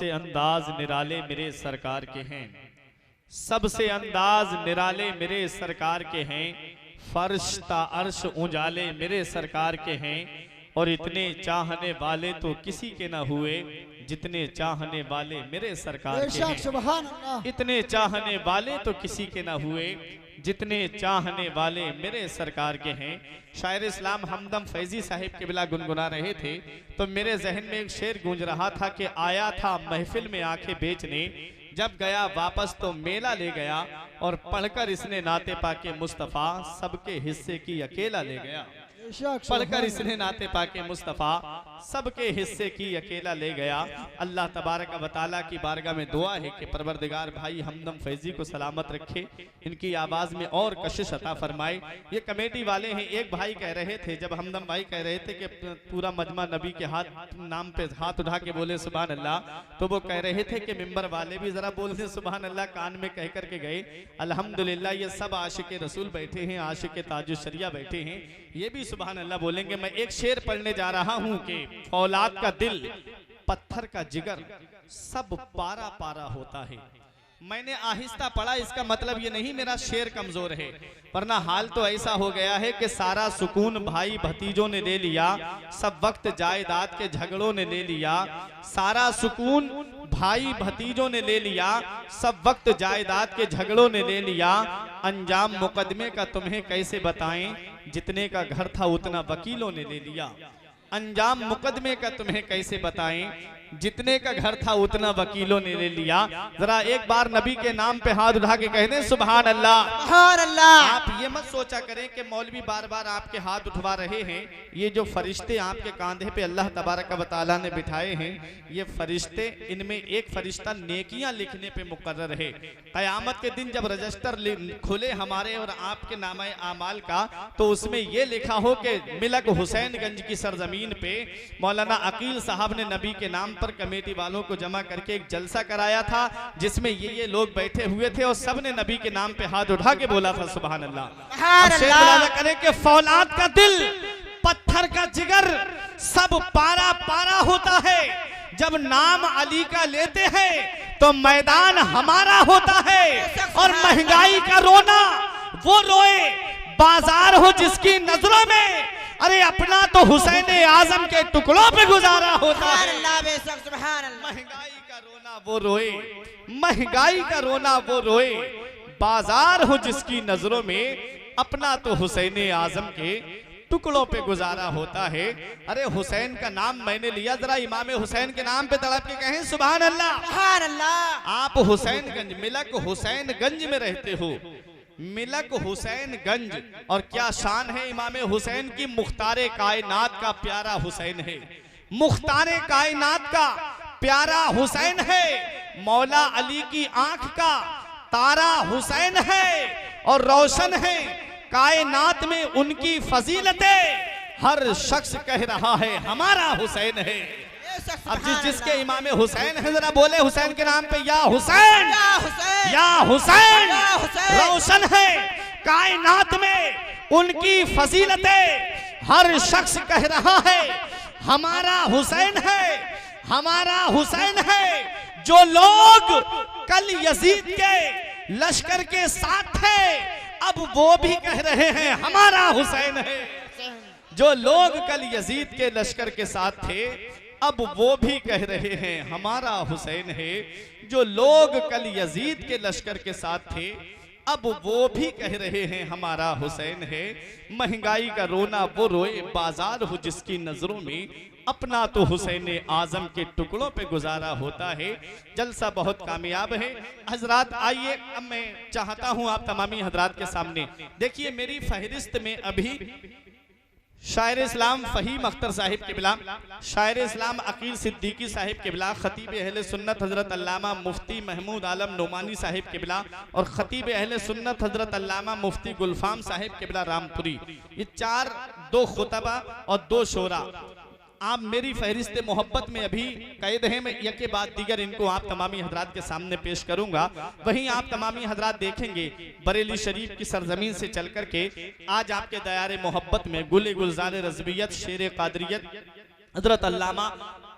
सबसे अंदाज निराले मेरे सरकार के हैं, सबसे अंदाज निराले मेरे सरकार के हैं, फर्श ता अर्श उजाले मेरे सरकार के हैं। और इतने चाहने वाले तो किसी के ना हुए जितने चाहने वाले मेरे सरकार के हैं। इतने चाहने वाले तो किसी के ना हुए जितने चाहने वाले मेरे सरकार के हैं। शायर इस्लाम हमदम फैजी साहिब के बिला गुनगुना रहे थे तो मेरे जहन में एक शेर गूंज रहा था कि आया था महफिल में आंखें बेचने, जब गया वापस तो मेला ले गया, और पढ़कर इसने नाते पाके मुस्तफ़ा सबके हिस्से की अकेला ले गया। पढ़कर इसने नाते पाके मुस्तफ़ा सबके हिस्से की अकेला ले गया। अल्लाह तबारक व तआला की बारगाह में दुआ है कि परवरदिगार भाई हमदम फैजी को सलामत रखे, इनकी आवाज़ में और कशिश अता फरमाए। ये कमेटी वाले हैं। एक भाई कह रहे थे, जब हमदम भाई कह रहे थे कि पूरा मजमा नबी के नाम पे हाथ उठा के बोले सुभान अल्लाह, तो वो कह रहे थे कि मिंबर वाले भी जरा बोल दे सुभान अल्लाह, कान में कह करके गए। अल्हम्दुलिल्लाह ये सब आशिक रसूल बैठे हैं, आशिक ताजुशरिया बैठे हैं, ये भी सुभान अल्लाह बोलेंगे। मैं एक शेर पढ़ने जा रहा हूं कि फौलाद का दिल पत्थर का जिगर सब पारा पारा होता है। मैंने आहिस्ता पढ़ा, इसका मतलब ये नहीं मेरा शेर कमजोर है, वरना हाल तो ऐसा हो गया है कि सारा सुकून भाई भतीजों ने ले लिया, सब वक्त जायदाद के झगड़ों ने ले लिया। सारा सुकून भाई भतीजों ने ले लिया, सब वक्त जायदाद के झगड़ों ने ले लिया। अंजाम मुकदमे का तुम्हें कैसे बताएं, जितने का घर था उतना वकीलों ने ले लिया। अंजाम मुकदमे का तुम्हें कैसे बताएं, जितने का घर था उतना वकीलों ने ले लिया। जरा एक बार नबी के नाम पे हाथ उठा के कह दें सुभान अल्लाह, सुभान अल्लाह। आप ये मत सोचा करें कि मौलवी बार बार आपके हाथ उठवा रहे हैं। ये जो फरिश्ते आपके कांधे पे अल्लाह तबारक व तआला ने बिठाए हैं, ये फरिश्ते, इनमें एक फरिश्ता नेकियां लिखने पे मुकर्रर है। कयामत के दिन जब रजिस्टर खुले हमारे और आपके नामे आमाल का, तो उसमें ये लिखा हो कि मिलक हुसैनगंज की सरजमीन पे मौलाना अकील साहब ने नबी के नाम पर कमेटी वालों को जमा करके एक जलसा कराया था, जिसमें ये लोग बैठे हुए थे और सबने नबी के नाम पे हाथ उठा के बोला था सुभान अल्लाह। करें कि फौलाद का दिल पत्थर का जिगर सब पारा पारा होता है। जब नाम अली का लेते हैं तो मैदान हमारा होता है, और महंगाई का रोना वो रोए बाजार हो जिसकी नजरों में, अरे अपना तो हुसैन आजम के टुकड़ों पे गुजारा होता है। महंगाई का रोना वो रोए, महंगाई का रोना वो रोए, बाजार हो जिसकी नजरों में, अपना तो हुसैन आजम के टुकड़ों पे गुजारा होता है। अरे हुसैन का नाम मैंने लिया, जरा इमाम हुसैन के नाम पे तड़प के कहें सुभान अल्लाह, सुभान अल्लाह। आप हुसैनगंज, मिलक हुसैनगंज में रहते हो, मिलक हुसैनगंज, और क्या शान है इमाम हुसैन की। मुख्तारे कायनात का प्यारा हुसैन है, मुख्तारे कायनात का प्यारा हुसैन है। मौला अली की आंख का तारा हुसैन है, और रोशन है कायनात में उनकी फजीलतें। हर शख्स कह रहा है हमारा हुसैन है। अब जिसके इमाम हुसैन है, जरा बोले हुसैन के नाम पे या हुसैन, या हुसैन, या हुसैन। रोशन है कायनात में उनकी फजीलतें। हर शख्स कह रहा है हमारा हुसैन है, हमारा हुसैन है। जो लोग कल यजीद के लश्कर के साथ थे, अब वो भी कह रहे हैं हमारा हुसैन है। जो लोग कल यजीद के लश्कर के साथ थे, अब वो भी कह रहे हैं हमारा हुसैन है। जो लोग कल यजीद के लश्कर के साथ थे, अब वो भी कह रहे हैं हमारा हुसैन है। महंगाई का रोना वो रोए बाजार हो जिसकी नजरों में, अपना तो हुसैन आजम के टुकड़ों पे गुजारा होता है। जलसा बहुत कामयाब है। हजरात आइए, अब मैं चाहता हूं आप तमामी हजरात के सामने देखिए, मेरी फहरिस्त में अभी शायर इस्लाम फहीम अख्तर साहिब के बिला, शायर इस्लाम अकील सिद्दीकी साहिब के बिला, खतीब अहले सुन्नत हजरत अल्लामा मुफ्ती महमूद आलम नोमानी साहिब के बिला, और खतीब अहले सुन्नत हजरत अल्लामा मुफ्ती गुलफाम साहिब के बिला रामपुरी, ये चार, 2 खुतबा और 2 शोरा आप मेरी फहरिस्त मोहब्बत में अभी कैद हैं। मैं एक के बाद दीगर इनको आप तमामी हजरात के सामने पेश करूंगा। वहीं आप तमामी हजरात देखेंगे बरेली शरीफ की सरजमीन से चल करके आज आपके दयारे मोहब्बत में गुल गुलजार रज़वियत, शेर कादरियत, हजरत अल्लामा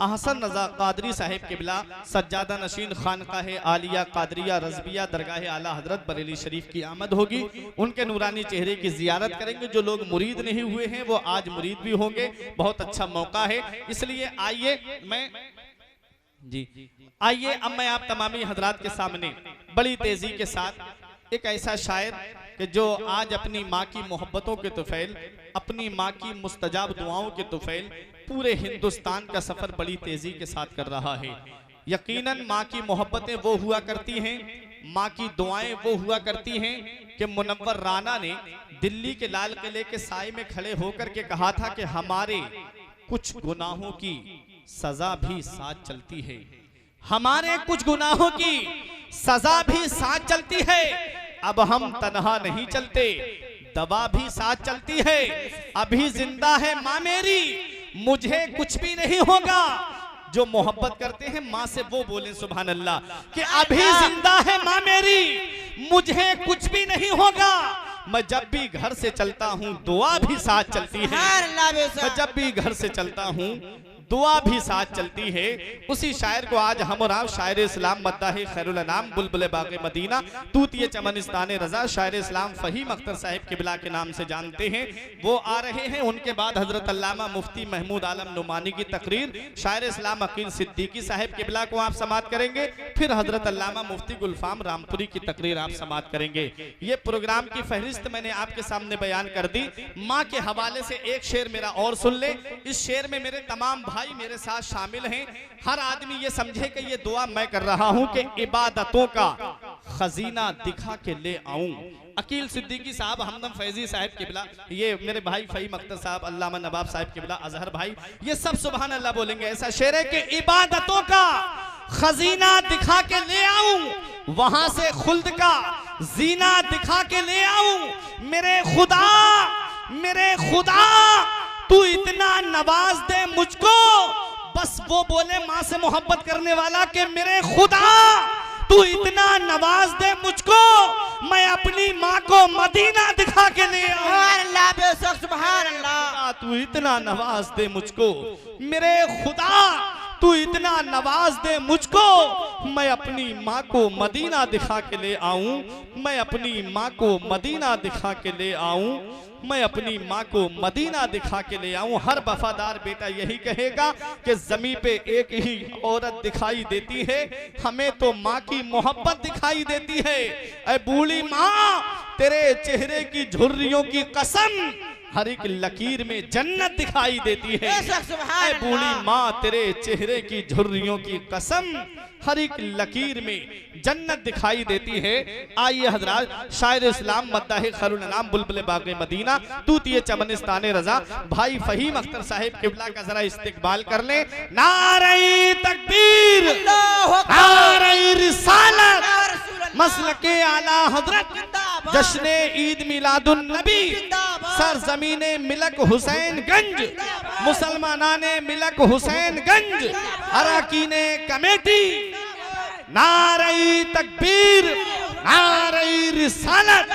अहसन रजा कादरी साहिब किबला सज्जादा नशीन खानकाह आलिया कादरिया रज़बिया दरगाह आला हजरत बरेली शरीफ की आमद होगी। उनके नूरानी चेहरे की जियारत करेंगे। जो लोग मुरीद नहीं हुए हैं वो आज मुरीद भी होंगे। बहुत अच्छा मौका है, इसलिए आइए अब मैं आप तमामी हजरात के सामने बड़ी तेजी के साथ एक ऐसा शायर कि जो आज अपनी माँ की मोहब्बतों के तुफैल, अपनी माँ की मुस्तजाब दुआओं के तुफैल पूरे हिंदुस्तान का सफर बड़ी तेजी के साथ कर रहा है। यकीनन माँ की मोहब्बतें वो हुआ करती हैं, माँ की दुआएं वो हुआ करती हैं कि मुनव्वर राना ने दिल्ली के लाल किले के साए में खड़े होकर के कहा था कि हमारे कुछ गुनाहों की सजा भी साथ चलती है, हमारे कुछ गुनाहों की सजा भी साथ चलती है। अब हम तन्हा नहीं चलते, दवा भी साथ चलती है। अभी जिंदा है माँ मेरी, मुझे कुछ भी नहीं होगा। जो मोहब्बत करते हैं माँ से वो बोले सुभान अल्लाह कि अभी जिंदा है माँ मेरी, मुझे कुछ भी नहीं होगा। मैं जब भी घर से चलता हूँ दुआ भी साथ चलती है, मैं जब भी घर से चलता हूँ दुआ भी साथ चलती है। उसी शायर को आज हम और आप शायर इस्लाम मद्दाह खैरुल अनाम बुलबुल बाग़े मदीना तूतिए चमनिस्ताने रजा शायर इस्लाम फ़हीम अख्तर साहिब किबला के नाम से जानते हैं, वो आ रहे हैं। उनके बाद हजरत अल्लामा मुफ्ती महमूद आलम नुमानी की तकरीर, शायर इस्लाम अकील सिद्दीकी साहिब किबला को आप समात करेंगे, फिर हजरत अल्लामा मुफ्ती गुलफाम रामपुरी की तकरीर आप समात करेंगे। ये प्रोग्राम की फहरिस्त मैंने आपके सामने बयान कर दी। माँ के हवाले से एक शेर मेरा और सुन ले। इस शेर में मेरे तमाम भाई मेरे साथ शामिल हैं। हर आदमी ये समझे कि ये दुआ मैं कर रहा हूं कि इबादतों का खजीना दिखा के ले आऊं। अकील सिद्दीकी साहब, हमदम फैजी साहिब किबला, ये मेरे भाई फ़हीम अख्तर साहब, अल्लामा नवाब साहिब किबला, अजहर भाई, ये सब सुभान अल्लाह बोलेंगे। ऐसा शेर है कि इबादतों का खजीना दिखा के ले आऊं, वहां से खुल्द का जीना दिखा के ले आऊं। मेरे खुदा तू इतना नवाज दे मुझको, बस वो बोले माँ से मोहब्बत करने वाला कि मेरे खुदा तू इतना नवाज दे मुझको, मैं अपनी माँ को मदीना दिखा के ले आऊं। सुभान अल्लाह, तू इतना नवाज दे मुझको, मेरे खुदा तू इतना नवाज दे मुझको, मैं अपनी माँ को मदीना दिखा के ले आऊं, मैं अपनी माँ को मदीना दिखा के ले आऊं, मैं अपनी माँ को मदीना दिखा के ले आऊं। हर वफादार बेटा यही कहेगा कि ज़मीन पे एक ही औरत दिखाई देती है, हमें तो माँ की मोहब्बत दिखाई देती है। ऐ बूढ़ी माँ, तेरे चेहरे की झुर्रियों की कसम, हर एक लकीर में जन्नत दिखाई देती है। ऐ बूढ़ी माँ, तेरे चेहरे की झुर्रियों की कसम, हर एक लकीर में जन्नत दिखाई देती है। आइए हजरात, शायर इस्लाम मद्दाह खैरुल अनाम बुलबुल बाग़े मदीना तूतिए चमनिस्ताने रजा भाई फ़हीम अख्तर साहिब किबला का जरा इस्तिकबाल कर ले। नारे तकबीर, नारे रिसालत, मसलके आला हजरत, जश्ने ईद मिलादुन नबी, सरजमीने मिलक हुसैनगंज, मुसलमानाने मिलक हुसैनगंज, अरकीने कमेटी, नारे तकबीर, नारे रिसालत।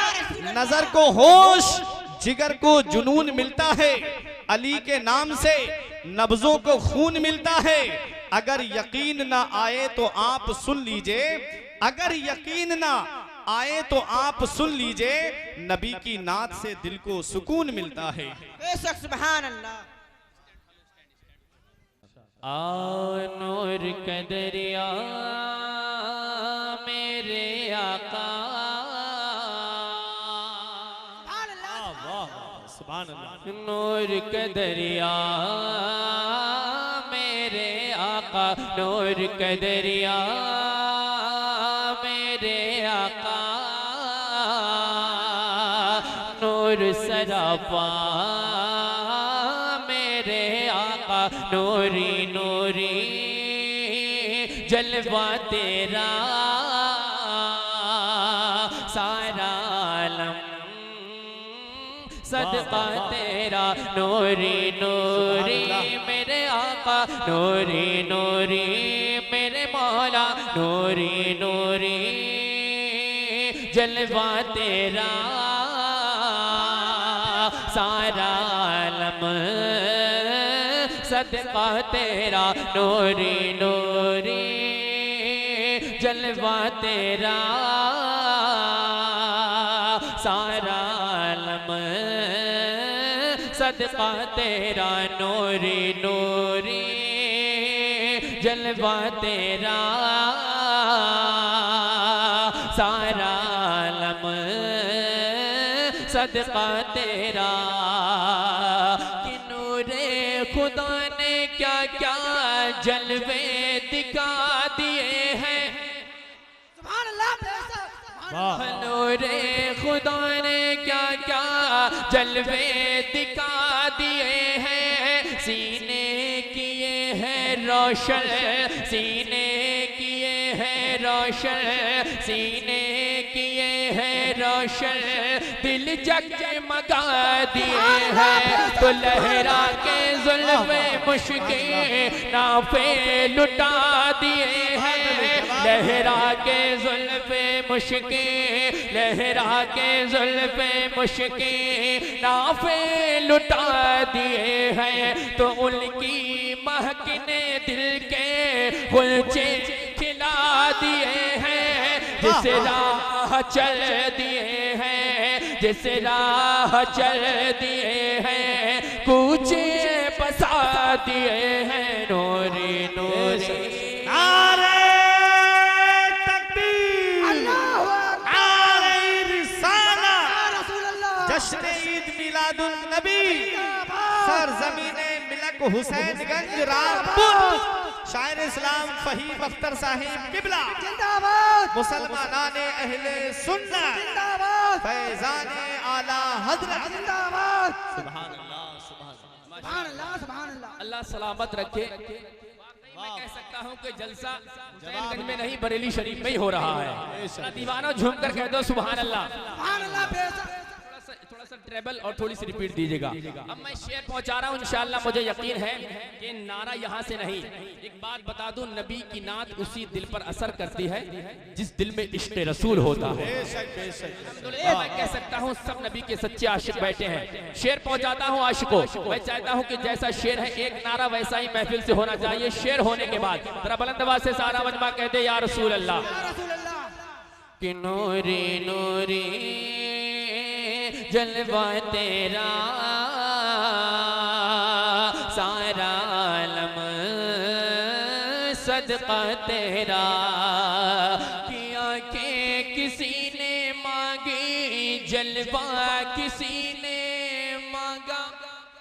नजर को होश, जिगर को जुनून मिलता है, अली के नाम से नब्जों को खून मिलता है। अगर यकीन ना आए तो आप सुन लीजिए, अगर यकीन ना आए तो आप सुन लीजिए, नबी की नात से दिल को सुकून मिलता है। सुभान अल्लाह। नूर कदरिया मेरे आका, सुभान अल्लाह। नूर कदरिया मेरे आका, नूर कदरिया मेरे आका, नूर सरापा मेरे आका, नूरी नूरी जलवा तेरा, सारा आलम सदका तेरा, नूरी नूरी मेरे आका, नूरी नूरी मेरे मौला, नूरी नूरी जलवा तेरा, सारा आलम सदका तेरा नूरी नूरी जलवा तेरा सारा आलम सदका तेरा नूरी नूरी जलवा तेरा सारा आलम सदका तेरा कि नूरे खुदा ने क्या क्या जलवे दिखा दिए हैं सुभान अल्लाह बेशक वाह नूरे खुदा ने क्या क्या जलवे दिखा दिए हैं सीने किए हैं रोशन सीने किए हैं रोशन सीने किए हैं रोशन दिल जगमगा दिए हैं तो लहरा के जुल्फ़े मुश्के नाफे लुटा दिए हैं लहरा के जुल्फ़े मुश्के लहरा के जुल्फ़े मुश्के नाफे लुटा दिए हैं तो उनकी महकने दिल के गुलचे खिला दिए हैं जिस राह चल दिए हैं जिस राह चल दिए हैं कूचे बसा दिए हैं नूरी नूरी नारे तकबीर अल्लाहु अकबर नारे रिसाला या रसूल अल्लाह जश्न ईद मिलादुन नबी सरजमीने मिलक हुसैनगंज रामपुर शायर इस्लाम फहीम अख्तर साहिब किबला जिंदाबाद मुसलमानाने अहले सुन्नत जिंदाबाद फैजाने आला हजरत जिंदाबाद सुभान अल्लाह सुभान अल्लाह सुभान अल्लाह सुभान अल्लाह अल्लाह सलामत रखे मैं कह सकता हूँ कि जलसा हुसैनगंज में नहीं बरेली शरीफ में ही हो रहा है दीवानों झूम कर कह दो सुभान अल्लाह सुभान अल्लाह बेशक थोड़ा सा ट्रेबल और थोड़ी सी रिपीट दीजिएगा अब मैं शेर पहुंचा रहा हूँ इंशाअल्लाह मुझे यकीन है कि नारा यहाँ से नहीं एक बात बता दूं नबी की नात उसी दिल पर असर करती है जिस दिल में इश्क रसूल होता है मैं कह सकता हूँ सब नबी के सच्चे आशिक बैठे हैं शेर पहुंचाता हूँ आशिकों मैं चाहता हूँ कि जैसा शेर है एक नारा वैसा ही महफिल से होना चाहिए शेर होने के बाद जरा बुलंद आवाज से सारा मजमा कह दे या रसूल अल्लाह या रसूल अल्लाह कि नूरी नूरी जलवा तेरा सारा आलम सदका तेरा किया के किसी ने मांगी जलवा किसी ने मांगा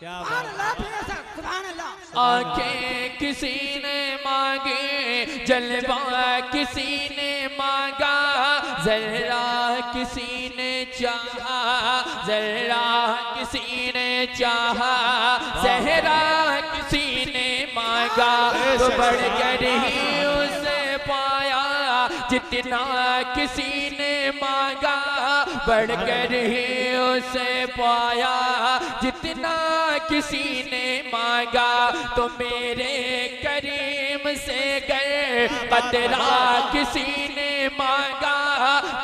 क्या सुभान अल्लाह बेशक सुभान अल्लाह आंखें किसी ने मांगी जलवा किसी ने मांगा जरा किसी ने चाहा जरा किसी ने चाहा सहरा किसी ने मांगा तो बढ़कर ही उसे पाया जितना किसी ने मांगा बढ़कर ही उसे पाया जितना किसी ने मांगा तो मेरे करीम से गर कतरा किसी ने मांगा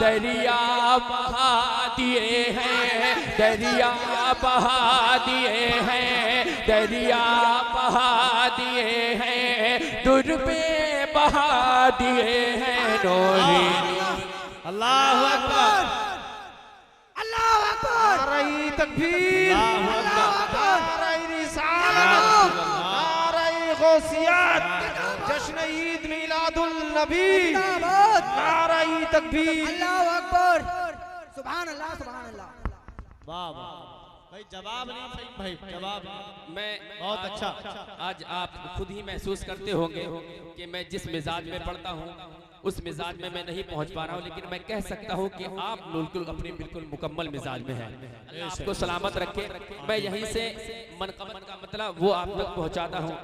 दरिया बहा दिए हैं दरिया बहा दिए हैं दरिया बहा दिए हैं दुर्बे बहा दिए हैं नूरी अल्लाहु अकबर अल्लाहु अकबर नारे तकबीर अल्लाहु अकबर नारे रिसालत नारे गौसियत जश्न ईद मिलादुल नबी जिंदाबाद नारे तकबीर अल्लाहु अकबर सुभान अल्लाह सुभान अल्लाह वाह वाह भाई जवाब नहीं सही भाई जवाब मैं बहुत अच्छा आज आप खुद ही महसूस करते होंगे कि मैं जिस मिजाज में पढ़ता हूँ उस मिजाज में मैं नहीं पहुंच पा रहा हूं लेकिन मैं कह सकता हूं कि आप बिल्कुल अपने बिल्कुल मुकम्मल मिजाज में हैं अल्लाह आपको सलामत रखे मैं यहीं से मनकबत का मतलब वो आप तक पहुंचाता हूं